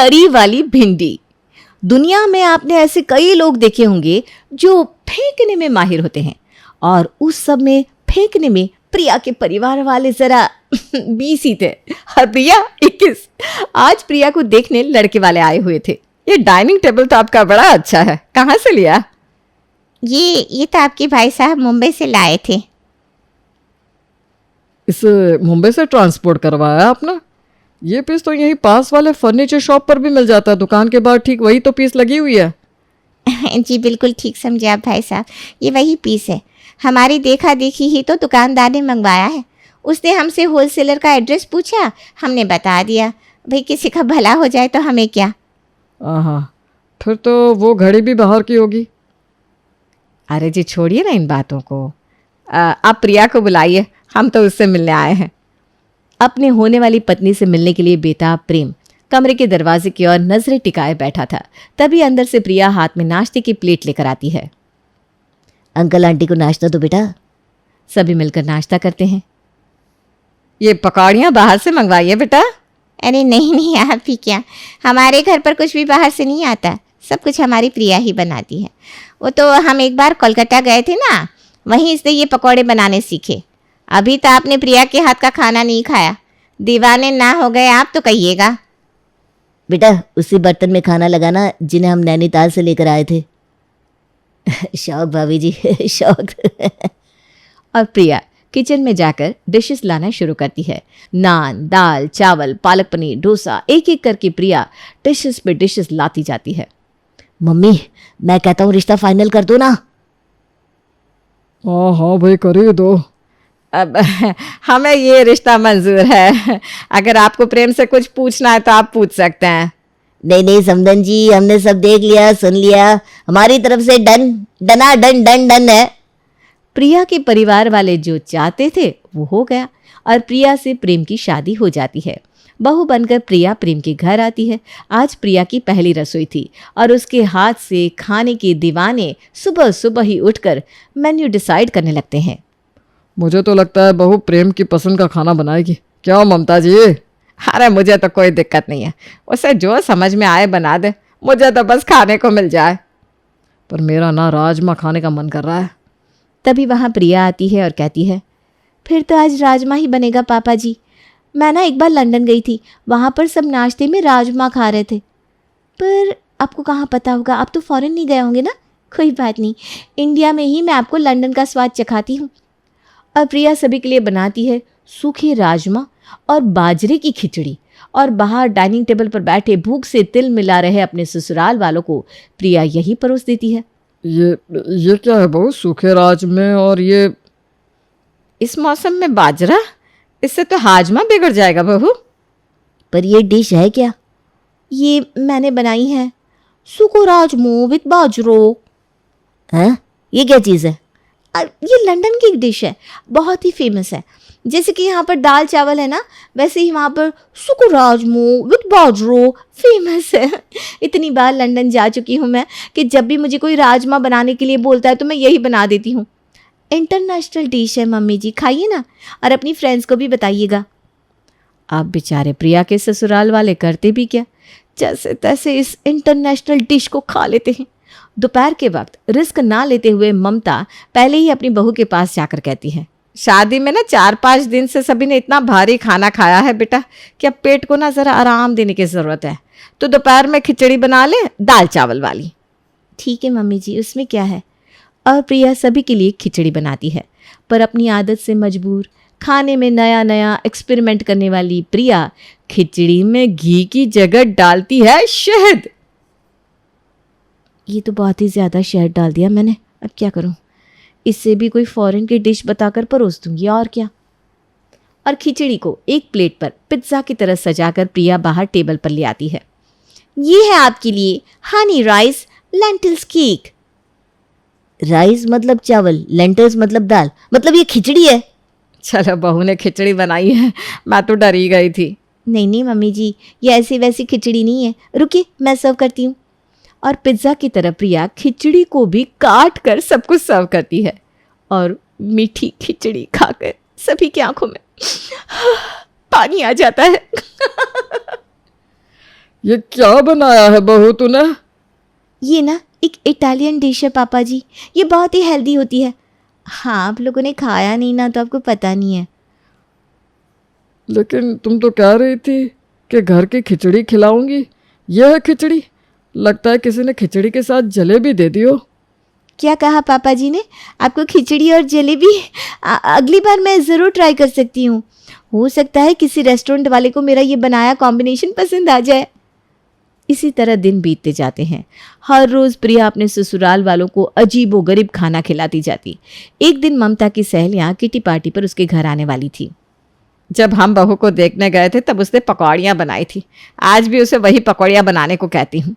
तरी वाली भिंडी। दुनिया में आपने ऐसे कई लोग देखे होंगे जो फेंकने में माहिर होते हैं, और उस सब में फेंकने में प्रिया के परिवार वाले जरा 20 ही थे और प्रिया 21। आज प्रिया को देखने लड़के वाले आए हुए थे। ये डाइनिंग टेबल तो आपका बड़ा अच्छा है, कहाँ से लिया? ये तो आपके भाई साहब मुंबई से लाए थे। इसे मुंबई से ट्रांसपोर्ट करवाया आपने? ये पीस तो यहीं पास वाले फर्नीचर शॉप पर भी मिल जाता है, दुकान के बाहर ठीक वही तो पीस लगी हुई है। जी बिल्कुल ठीक समझे आप भाई साहब, ये वही पीस है। हमारी देखा देखी ही तो दुकानदार ने मंगवाया है। उसने हमसे होलसेलर का एड्रेस पूछा, हमने बता दिया। भाई किसी का भला हो जाए तो हमें क्या। हाँ, फिर तो वो घड़ी भी बाहर की होगी। अरे जी छोड़िए ना इन बातों को, आप प्रिया को बुलाइए, हम तो उससे मिलने आए हैं। अपने होने वाली पत्नी से मिलने के लिए बेताब प्रेम कमरे के दरवाजे की ओर नजरें टिकाए बैठा था। तभी अंदर से प्रिया हाथ में नाश्ते की प्लेट लेकर आती है। अंकल आंटी को नाश्ता दो बेटा। सभी मिलकर नाश्ता करते हैं। ये पकौड़ियाँ बाहर से मंगवाइए बेटा। अरे नहीं आप ही क्या, हमारे घर पर कुछ भी बाहर से नहीं आता, सब कुछ हमारी प्रिया ही बनाती है। वो तो हम एक बार कोलकाता गए थे ना, वहीं से ये पकौड़े बनाने सीखे। अभी तो आपने प्रिया के हाथ का खाना नहीं खाया, दीवाने ना हो गए आप तो कहिएगा। बेटा उसी बर्तन में खाना लगाना जिन्हें हम नैनीताल से लेकर आए थे। शौक भाभी जी शौक। और प्रिया किचन में जाकर डिशेस लाना शुरू करती है। नान, दाल, चावल, पालक पनीर, डोसा, एक एक करके प्रिया डिशेस पे डिशेस लाती जाती है। मम्मी मैं कहता हूँ रिश्ता फाइनल कर दो ना। हाँ भाई करिए दो। अब हमें ये रिश्ता मंजूर है, अगर आपको प्रेम से कुछ पूछना है तो आप पूछ सकते हैं। नहीं समदन जी, हमने सब देख लिया सुन लिया, हमारी तरफ से डन डना डन डन डन है। प्रिया के परिवार वाले जो चाहते थे वो हो गया और प्रिया से प्रेम की शादी हो जाती है। बहू बनकर प्रिया प्रेम के घर आती है। आज प्रिया की पहली रसोई थी और उसके हाथ से खाने के दीवाने सुबह सुबह ही उठकर मेन्यू डिसाइड करने लगते हैं। मुझे तो लगता है बहू प्रेम की पसंद का खाना बनाएगी, क्या ममता जी? अरे मुझे तो कोई दिक्कत नहीं है, उसे जो समझ में आए बना दे, मुझे तो बस खाने को मिल जाए। पर मेरा ना राजमा खाने का मन कर रहा है। तभी वहाँ प्रिया आती है और कहती है, फिर तो आज राजमा ही बनेगा पापा जी। मैं ना एक बार लंदन गई थी, वहाँ पर सब नाश्ते में राजमा खा रहे थे। पर आपको कहाँ पता होगा, आप तो फॉरेन नहीं गए होंगे ना। कोई बात नहीं, इंडिया में ही मैं आपको लंदन का स्वाद चखाती हूँ। और प्रिया सभी के लिए बनाती है सूखे राजमा और बाजरे की खिचड़ी, और बाहर डाइनिंग टेबल पर बैठे भूख से तिल मिला रहे अपने ससुराल वालों को प्रिया यही परोस देती है। ये क्या है बहू, सूखे राजमे और ये? इस मौसम में बाजरा, इससे तो हाजमा बिगड़ जाएगा बहू। पर ये डिश है क्या? ये मैंने बनाई है, सूखो राजमो विद बाजरो। हैं? ये क्या चीज़ है? ये लंदन की एक डिश है, बहुत ही फेमस है। जैसे कि यहाँ पर दाल चावल है ना, वैसे ही वहाँ पर सूखो राजमो विद बाजरो फेमस है। इतनी बार लंदन जा चुकी हूँ मैं कि जब भी मुझे कोई राजमा बनाने के लिए बोलता है तो मैं यही बना देती हूँ। इंटरनेशनल डिश है मम्मी जी, खाइए ना और अपनी फ्रेंड्स को भी बताइएगा। आप बेचारे प्रिया के ससुराल वाले करते भी क्या, जैसे तैसे इस इंटरनेशनल डिश को खा लेते हैं। दोपहर के वक्त रिस्क ना लेते हुए ममता पहले ही अपनी बहू के पास जाकर कहती है, शादी में ना 4-5 दिन से सभी ने इतना भारी खाना खाया है बेटा कि अब पेट को ना ज़रा आराम देने की ज़रूरत है, तो दोपहर में खिचड़ी बना ले, दाल चावल वाली। ठीक है मम्मी जी, उसमें क्या है। और प्रिया सभी के लिए खिचड़ी बनाती है, पर अपनी आदत से मजबूर खाने में नया नया एक्सपेरिमेंट करने वाली प्रिया खिचड़ी में घी की जगह डालती है शहद। ये तो बहुत ही ज़्यादा शहद डाल दिया मैंने, अब क्या करूं। इससे भी कोई फॉरेन की डिश बताकर परोस दूंगी और क्या। और खिचड़ी को एक प्लेट पर पिज्ज़ा की तरह सजाकर प्रिया बाहर टेबल पर ले आती है। ये है आपके लिए Honey rice lentils cake. Rice मतलब चावल, लेंटिल्स मतलब दाल, मतलब ये खिचड़ी है। चलो बहू ने खिचड़ी बनाई है, मैं तो डर ही गई थी। नहीं नहीं मम्मी जी, ये ऐसी वैसी खिचड़ी नहीं है, रुकिए मैं सर्व करती हूँ। और पिज्ज़ा की तरह प्रिया खिचड़ी को भी काट कर सबको सर्व करती है। और मीठी खिचड़ी खाकर सभी की आंखों में पानी आ जाता है। ये क्या बनाया है बहू तूने? ये ना एक इटालियन डिश है पापा जी, ये बहुत ही हेल्दी होती है। हाँ, आप लोगों ने खाया नहीं ना तो आपको पता नहीं है। लेकिन तुम तो कह रही थी कि घर की खिचड़ी खिलाऊंगी। यह है खिचड़ी? लगता है किसी ने खिचड़ी के साथ जलेबी दे दी हो। क्या कहा पापा जी ने? आपको खिचड़ी और जलेबी? अगली बार मैं ज़रूर ट्राई कर सकती हूँ। हो सकता है किसी रेस्टोरेंट वाले को मेरा ये बनाया कॉम्बिनेशन पसंद आ जाए। इसी तरह दिन बीतते जाते हैं। हर रोज़ प्रिया अपने ससुराल वालों को अजीबोगरीब खाना खिलाती जाती। एक दिन ममता की सहेलियाँ किटी पार्टी पर उसके घर आने वाली थी। जब हम बहू को देखने गए थे तब उसने पकौड़ियाँ बनाई थी। आज भी उसे वही पकौड़ियाँ बनाने को कहती हूँ।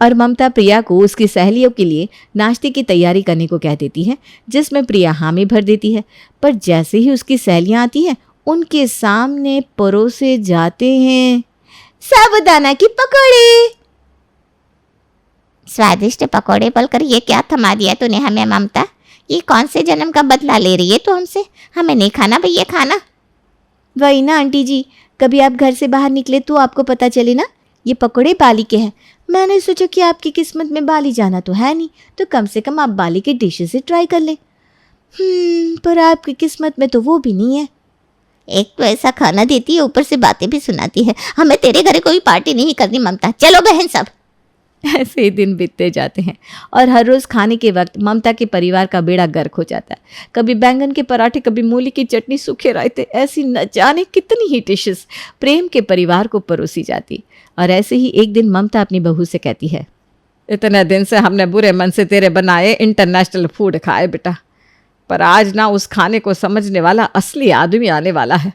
और ममता प्रिया को उसकी सहेलियों के लिए नाश्ते की तैयारी करने को कह देती है, जिसमें प्रिया हामी भर देती है। पर जैसे ही उसकी सहेलियाँ आती हैं, उनके सामने परोसे जाते हैं साबूदाना की पकौड़े। स्वादिष्ट पकौड़े बोलकर ये क्या थमा दिया तूने हमें ममता? ये कौन से जन्म का बदला ले रही है तू हमसे? हमें नहीं खाना भैया खाना। वही ना आंटी जी, कभी आप घर से बाहर निकले तो आपको पता चले ना ये पकौड़े बाली के हैं। मैंने सोचा कि आपकी किस्मत में बाली जाना तो है नहीं, तो कम से कम आप बाली के डिशेस से ट्राई कर ले। पर आपकी किस्मत में तो वो भी नहीं है। एक तो ऐसा खाना देती है, ऊपर से बातें भी सुनाती है। हमें तेरे घर कोई पार्टी नहीं करनी ममता। चलो बहन सब। ऐसे ही दिन बीतते जाते हैं और हर रोज़ खाने के वक्त ममता के परिवार का बेड़ा गर्क हो जाता है। कभी बैंगन के पराठे, कभी मूली की चटनी, सूखे रायते, ऐसी न जाने कितनी ही डिशेस प्रेम के परिवार को परोसी जाती। और ऐसे ही एक दिन ममता अपनी बहू से कहती है, इतने दिन से हमने बुरे मन से तेरे बनाए इंटरनेशनल फूड खाए बेटा, पर आज ना उस खाने को समझने वाला असली आदमी आने वाला है।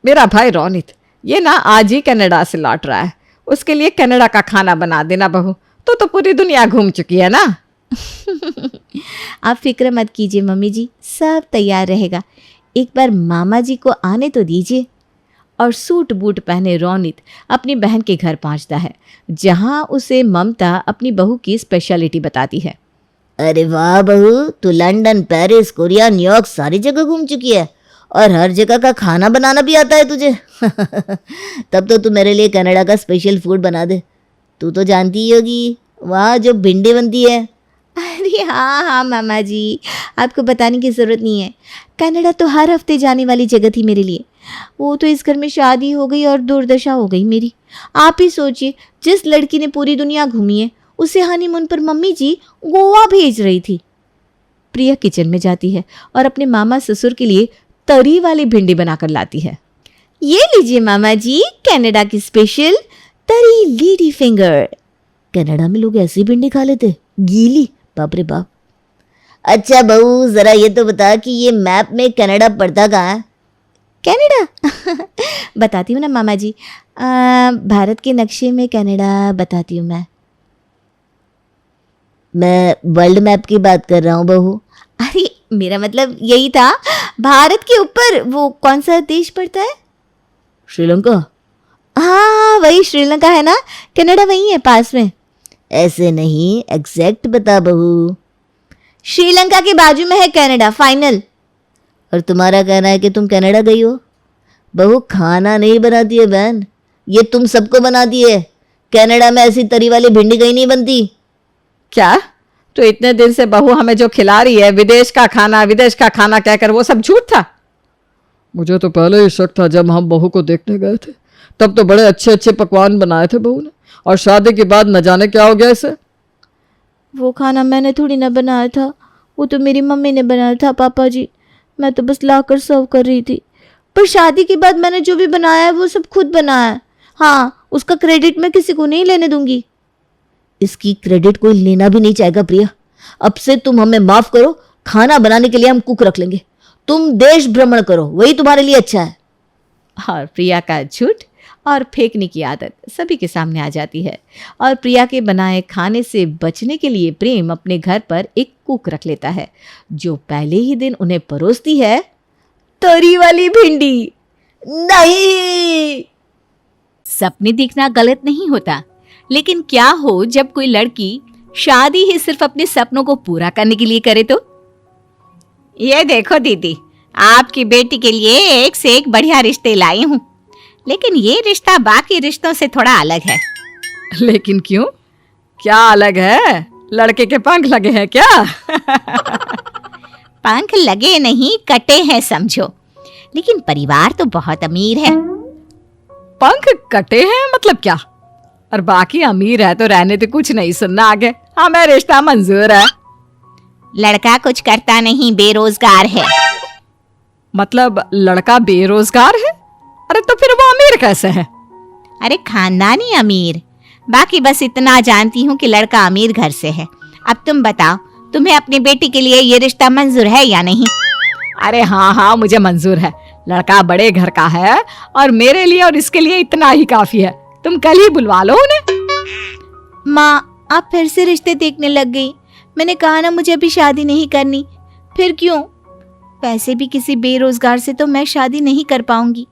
मेरा भाई रोनित, ये ना आज ही कनाडा से लौट रहा है। उसके लिए कनाडा का खाना बना देना बहू। तो पूरी दुनिया घूम चुकी है ना। आप फिक्र मत कीजिए मम्मी जी, सब तैयार रहेगा। एक बार मामा जी को आने तो दीजिए। और सूट बूट पहने रोनित अपनी बहन के घर पहुंचता है, जहां उसे ममता अपनी बहू की स्पेशलिटी बताती है। अरे वाह बहू, तू लंदन, पेरिस, कोरिया, न्यूयॉर्क सारी जगह घूम चुकी है और हर जगह का खाना बनाना भी आता है तुझे। तब तो तू मेरे लिए कनाडा का स्पेशल फूड बना दे। तू तो जानती ही होगी वहाँ जो भिंडी बनती है। अरे हाँ हाँ मामा जी, आपको बताने की ज़रूरत नहीं है। कनाडा तो हर हफ्ते जाने वाली जगह थी मेरे लिए। वो तो इस घर में शादी हो गई और दुर्दशा हो गई मेरी। आप ही सोचिए, जिस लड़की ने पूरी दुनिया घूमी है उसे हनीमून पर मम्मी जी गोवा भेज रही थी। प्रिया किचन में जाती है और अपने मामा ससुर के लिए तरी वाली भिंडी बनाकर लाती है। ये लीजिए मामा जी, कनाडा की स्पेशल तरी लेडी फिंगर। कनाडा में लोग ऐसी भिंडी खा लेते? गीली? बाप रे बाप। अच्छा बहू, जरा ये तो बता कि ये मैप में कनाडा पड़ता कहाँ है? कनाडा बताती हूँ ना मामा जी। भारत के नक्शे में कनाडा बताती हूँ मैं वर्ल्ड मैप की बात कर रहा हूँ बहू। अरे मेरा मतलब यही था, भारत के ऊपर वो कौन सा देश पड़ता है? श्रीलंका? हाँ वही श्रीलंका है ना, कनाडा वही है पास में। ऐसे नहीं, एग्जैक्ट बता बहू। श्रीलंका के बाजू में है कनाडा, फाइनल। और तुम्हारा कहना है कि तुम कनाडा गई हो? बहू खाना नहीं बनाती है बहन, ये तुम सबको बनाती है। कनाडा में ऐसी तरी वाली भिंडी कहीं नहीं बनती। क्या? तो इतने दिन से बहू हमें जो खिला रही है विदेश का खाना कहकर, वो सब झूठ था? मुझे तो पहले ही शक था। जब हम बहू को देखने गए थे तब तो बड़े अच्छे अच्छे पकवान बनाए थे बहू ने, और शादी के बाद न जाने क्या हो गया इसे। वो खाना मैंने थोड़ी ना बनाया था, वो तो मेरी मम्मी ने बनाया था पापा जी। मैं तो बस लाकर सर्व कर रही थी। पर शादी के बाद मैंने जो भी बनाया है वो सब खुद बनाया है। हाँ, उसका क्रेडिट मैं किसी को नहीं लेने दूंगी। इसकी क्रेडिट कोई लेना भी नहीं चाहेगा प्रिया। अब से तुम हमें माफ करो, खाना बनाने के लिए हम कुक रख लेंगे। तुम देश भ्रमण करो, वही तुम्हारे लिए अच्छा है। और प्रिया का झूठ और फेंकने की आदत सभी के सामने आ जाती है और प्रिया के बनाए खाने से बचने के लिए प्रेम अपने घर पर एक कुक रख लेता है, जो पहले ही दिन उन्हें परोसती है तरी वाली भिंडी। नहीं, सपने देखना गलत नहीं होता, लेकिन क्या हो जब कोई लड़की शादी ही सिर्फ अपने सपनों को पूरा करने के लिए करे तो? ये देखो दीदी, आपकी बेटी के लिए एक से एक बढ़िया रिश्ते लाई हूँ, लेकिन ये रिश्ता बाकी रिश्तों से थोड़ा अलग है। लेकिन क्यों, क्या अलग है? लड़के के पंख लगे हैं क्या? पंख लगे नहीं, कटे हैं समझो। लेकिन परिवार तो बहुत अमीर है। पंख कटे हैं मतलब क्या? और बाकी अमीर है तो रहने दे, कुछ नहीं सुनना आगे। हमें रिश्ता मंजूर है। लड़का कुछ करता नहीं, बेरोजगार है। मतलब लड़का बेरोजगार है? अरे तो फिर वो अमीर कैसे है? अरे खानदानी अमीर। बाकी बस इतना जानती हूँ कि लड़का अमीर घर से है। अब तुम बताओ, तुम्हें अपनी बेटी के लिए ये रिश्ता मंजूर है या नहीं? अरे हाँ हाँ, मुझे मंजूर है। लड़का बड़े घर का है और मेरे लिए और इसके लिए इतना ही काफी है। तुम कल ही बुलवा लो उन्हें। माँ, आप फिर से रिश्ते देखने लग गई। मैंने कहा ना मुझे अभी शादी नहीं करनी। फिर क्यों? वैसे भी किसी बेरोजगार से तो मैं शादी नहीं कर पाऊंगी।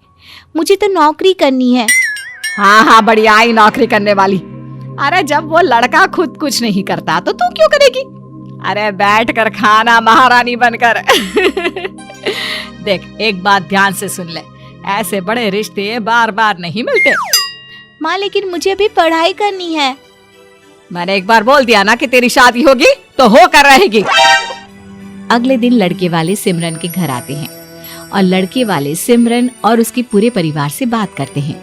मुझे तो नौकरी करनी है। हाँ हाँ, बढ़िया ही नौकरी करने वाली। अरे जब वो लड़का खुद कुछ नहीं करता तो तू क्यों करेगी? अरे बैठ कर खाना महारानी बनकर। देख, एक बात ध्यान से सुन ले, ऐसे बड़े रिश्ते बार बार नहीं मिलते। माँ, लेकिन मुझे अभी पढ़ाई करनी है। मैंने एक बार बोल दिया ना कि तेरी शादी होगी तो होकर रहेगी। अगले दिन लड़के वाले सिमरन के घर आते हैं और लड़के वाले सिमरन और उसके पूरे परिवार से बात करते हैं।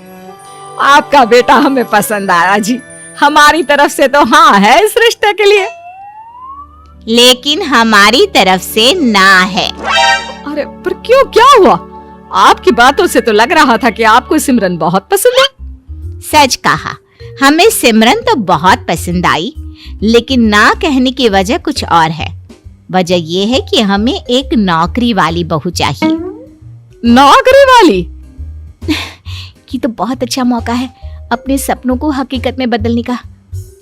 आपका बेटा हमें पसंद आया जी। हमारी तरफ से तो हाँ है इस रिश्ते के लिए। लेकिन हमारी तरफ से ना है। अरे पर क्यों, क्या हुआ? आपकी बातों से तो लग रहा था कि आपको सिमरन बहुत पसंद है। सच कहा, हमें सिमरन तो बहुत पसंद आई, लेकिन ना कहने की वजह कुछ और है। वजह ये है कि हमें एक नौकरी वाली बहू चाहिए। नौकरी वाली? ये तो बहुत अच्छा मौका है अपने सपनों को हकीकत में बदलने का।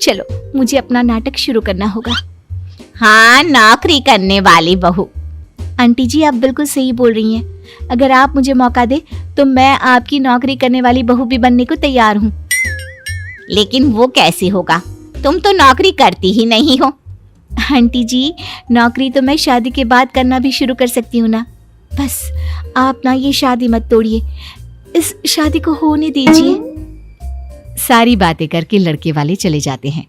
चलो, मुझे अपना नाटक शुरू करना होगा। हाँ, नौकरी करने वाली बहू। आंटी जी, आप बिल्कुल सही बोल रही हैं। अगर आप मुझे मौका दे तो मैं आपकी नौकरी करने वाली बहू भी बनने को तैयार हूँ। लेकिन वो कैसे होगा? तुम तो नौकरी करती ही नहीं हो। आंटी जी, नौकरी तो मैं शादी के बाद करना भी शुरू कर सकती हूँ ना। बस आप ना ये शादी मत तोड़िए, इस शादी को होने दीजिए। सारी बातें करके लड़के वाले चले जाते हैं।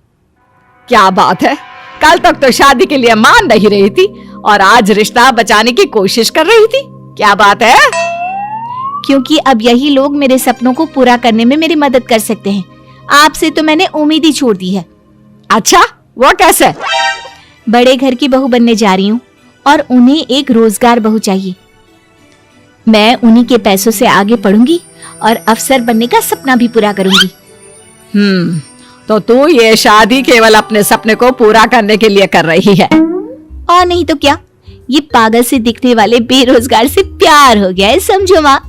क्या बात है, कल तक तो शादी के लिए मान नहीं रही थी और आज रिश्ता बचाने की कोशिश कर रही थी। क्या बात है? क्योंकि अब यही लोग मेरे सपनों को पूरा करने में मेरी मदद कर सकते हैं। आपसे तो मैंने उम्मीद ही छोड़ दी है। अच्छा, वो कैसे? बड़े घर की बहू बनने जा रही हूँ और उन्हें एक रोजगार बहू चाहिए। मैं उन्हीं के पैसों से आगे पढ़ूंगी और अफसर बनने का सपना भी पूरा करूंगी। तो तू ये शादी केवल अपने सपने को पूरा करने के लिए कर रही है? और नहीं तो क्या, ये पागल से दिखने वाले बेरोजगार से प्यार हो गया है, समझो माँ।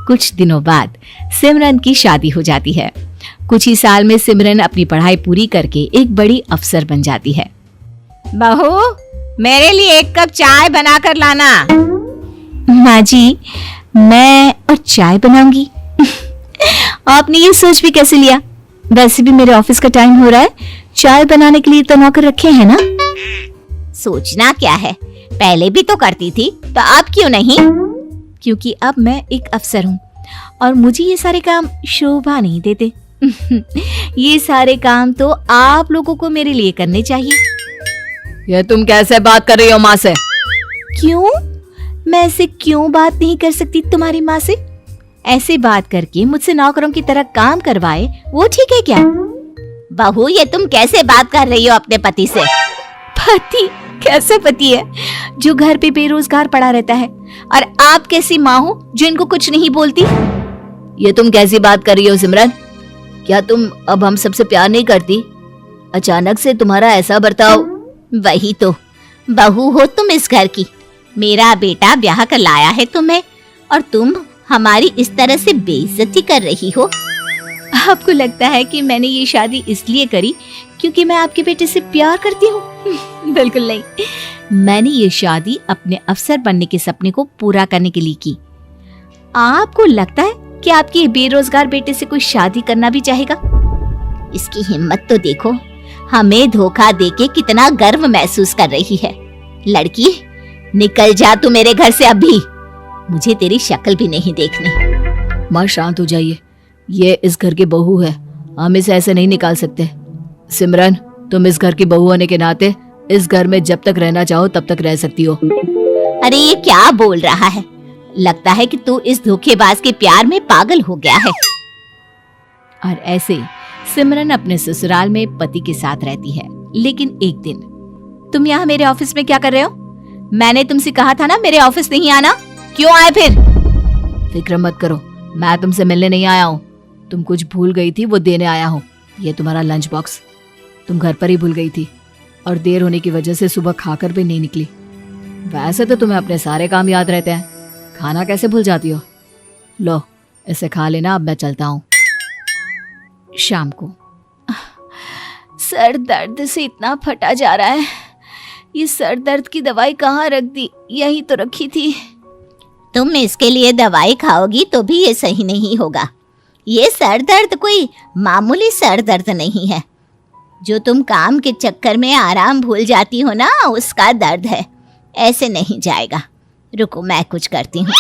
कुछ दिनों बाद सिमरन की शादी हो जाती है। कुछ ही साल में सिमरन अपनी पढ़ाई पूरी करके एक बड़ी अफसर बन जाती है। बहू, मेरे लिए एक कप चाय बनाकर लाना। माँ जी, मैं और चाय बनाऊंगी? आपने ये सोच भी कैसे लिया? वैसे भी मेरे ऑफिस का टाइम हो रहा है, चाय बनाने के लिए तो नौकर रखे हैं ना। सोचना क्या है, पहले भी तो करती थी, तो अब क्यों नहीं? क्योंकि अब मैं एक अफसर हूँ और मुझे ये सारे काम शोभा नहीं देते। ये सारे काम तो आप लोगों को मेरे लिए करने चाहिए। ये तुम कैसे बात कर रही हो माँ से? क्यों? मैं ऐसे क्यों बात नहीं कर सकती तुम्हारी माँ से? ऐसे बात करके मुझसे नौकरों की तरह काम करवाए वो ठीक है क्या? बहू, ये तुम कैसे बात कर रही हो अपने पति से? पति? कैसे पति है जो घर पे बेरोजगार पड़ा रहता है? और आप कैसी माँ हो जो इनको कुछ नहीं बोलती? ये तुम कैसी बात कर रही हो सिमरन? क्या तुम अब हम सबसे प्यार नहीं करती? अचानक से तुम्हारा ऐसा बर्ताव। वही तो, बहू हो तुम इस घर की। मेरा बेटा ब्याह कर लाया है तुम्हें और तुम हमारी इस तरह से बेइज्जती कर रही हो। आपको लगता है कि मैंने ये शादी इसलिए करी क्योंकि मैं आपके बेटे से प्यार करती हूँ? बिल्कुल नहीं। मैंने ये शादी अपने अफसर बनने के सपने को पूरा करने के लिए की। आपको लगता है कि आपके बेरोजगार बेटे से कोई शादी करना भी चाहेगा? इसकी हिम्मत तो देखो, हमें धोखा देके कितना गर्व महसूस कर रही है। लड़की, निकल जा तू मेरे घर से अभी। मुझे तेरी शक्ल भी नहीं देखनी। माँ शांत हो जाइए, ये इस घर की बहू है हम इसे ऐसे नहीं निकाल सकते। सिमरन, तुम इस घर की बहू होने के नाते इस घर में जब तक रहना चाहो तब तक रह सकती हो। अरे ये क्या बोल रहा है? लगता है कि तू इस धोखेबाज के प्यार में पागल हो गया है। और ऐसे सिमरन अपने ससुराल में पति के साथ रहती है। लेकिन एक दिन, तुम यहाँ मेरे ऑफिस में क्या कर रहे हो? मैंने तुमसे कहा था ना मेरे ऑफिस नहीं आना, क्यों आए फिर? फिक्र मत करो, मैं तुमसे मिलने नहीं आया हूँ। तुम कुछ भूल गई थी, वो देने आया हूँ। ये तुम्हारा लंच बॉक्स, तुम घर पर ही भूल गई थी और देर होने की वजह से सुबह खाकर भी नहीं निकली। वैसे तो तुम्हें अपने सारे काम याद रहते हैं, खाना कैसे भूल जाती हो? लो, इसे खा लेना, अब मैं चलता हूँ। शाम को सर दर्द से इतना फटा जा रहा है। ये सर दर्द की दवाई कहाँ रख दी? यही तो रखी थी। तुम इसके लिए दवाई खाओगी तो भी ये सही नहीं होगा। ये सर दर्द कोई मामूली सर दर्द नहीं है। जो तुम काम के चक्कर में आराम भूल जाती हो ना, उसका दर्द है। ऐसे नहीं जाएगा। रुको, मैं कुछ करती हूँ।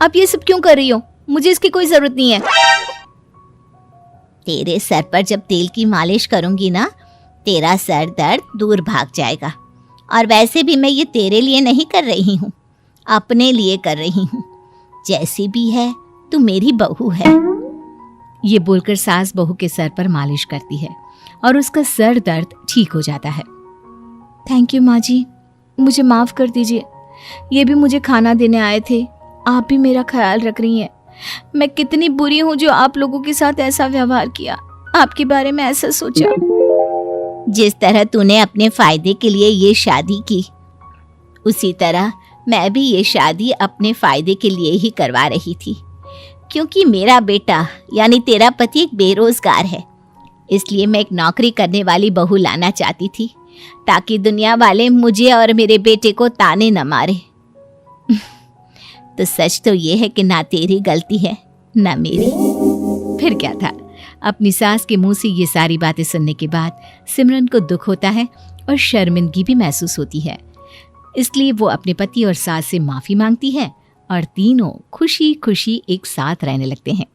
आप ये सब क्यों कर रही हो? मुझे इसकी कोई जरूरत नहीं है। तेरे सर पर जब तेल की मालिश करूंगी ना, तेरा सर दर्द दूर भाग जाएगा। और वैसे भी मैं ये तेरे लिए नहीं कर रही हूँ, अपने लिए कर रही हूँ। जैसी भी है तू मेरी बहू है। ये बोलकर सास बहू के सर पर मालिश करती है और उसका सर दर्द ठीक हो जाता है। थैंक यू माँ जी, मुझे माफ़ कर दीजिए। ये भी मुझे खाना देने आए थे। आप भी मेरा ख्याल रख रही हैं। मैं कितनी बुरी हूँ जो आप लोगों के साथ ऐसा व्यवहार किया, आपके बारे में ऐसा सोचा। जिस तरह तूने अपने फायदे के लिए ये शादी की, उसी तरह मैं भी ये शादी अपने फायदे के लिए ही करवा रही थी। क्योंकि मेरा बेटा यानी तेरा पति एक बेरोजगार है, इसलिए मैं एक नौकरी करने वाली बहू लाना चाहती थी, ताकि दुनिया वाले मुझे और मेरे बेटे को ताने न मारे। तो सच तो ये है कि ना तेरी गलती है ना मेरी। फिर क्या था, अपनी सास के मुंह से ये सारी बातें सुनने के बाद सिमरन को दुख होता है और शर्मिंदगी भी महसूस होती है। इसलिए वो अपने पति और सास से माफी मांगती है और तीनों खुशी खुशी एक साथ रहने लगते हैं।